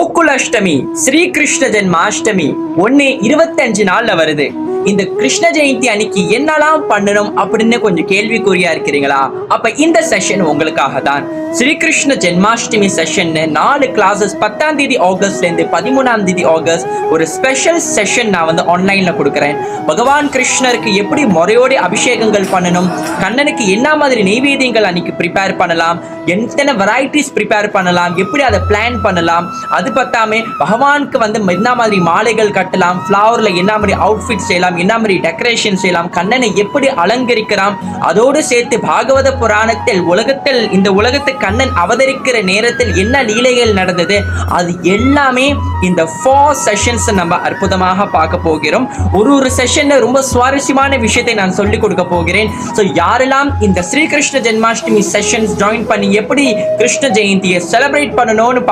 கோகுலாஷ்டமி ஸ்ரீ கிருஷ்ண ஜென்மாஷ்டமி 1-25 நாள்ல வருது. இந்த கிருஷ்ண ஜெயந்தி அன்னைக்கு என்னெல்லாம் பண்ணணும் அப்படின்னு கொஞ்சம் கேள்விக்குறியா இருக்கிறீங்களா? அப்ப இந்த செஷன் உங்களுக்காக தான். ஸ்ரீ கிருஷ்ண ஜென்மாஷ்டமி செஷன் 4 கிளாஸஸ் 10ஆம் தேதி ஆகஸ்ட்ல இருந்து 13ஆம் தேதி ஆகஸ்ட் ஒரு ஸ்பெஷல் செஷன் நான் ஆன்லைன்ல கொடுக்குறேன். பகவான் கிருஷ்ணருக்கு எப்படி முறையோடு அபிஷேகங்கள் பண்ணணும், கண்ணனுக்கு என்ன மாதிரி நெய்வேத்தியங்கள் அன்னைக்கு ப்ரிப்பேர் பண்ணலாம், எத்தனை வெரைட்டிஸ் ப்ரிப்பேர் பண்ணலாம், எப்படி அதை பிளான் பண்ணலாம், அது பத்தாம பகவானுக்கு என்ன மாதிரி மாலைகள் கட்டலாம், ஃப்ளவர்ல என்ன மாதிரி அவுட்ஃபிட் செய்யலாம், என்ன மாதிரி டெக்கரேஷன் செய்யலாம், கண்ணனை எப்படி அலங்கரிக்கலாம், அதோடு சேர்த்து பாகவத புராணத்தில் இந்த உலகத்துக்கு கண்ணன் அவதரிக்கிற நேரத்தில் என்ன லீலைகள் நடந்தது, அது எல்லாமே இந்த 4 செஷன்ஸ் நம்ம அற்புதமாக பார்க்க போகிறோம். ஒரு செஷன்ல ரொம்ப சுவாரஸ்யமான விஷயத்தை நான் சொல்லிக் கொடுக்க போகிறேன். ஸோ யாரெல்லாம் இந்த ஸ்ரீகிருஷ்ண ஜென்மாஷ்டமி செஷன்ஸ் ஜாயின் பண்ணி எப்படி கிருஷ்ண ஜெயந்தியை செலிப்ரேட் பண்ணணும்னு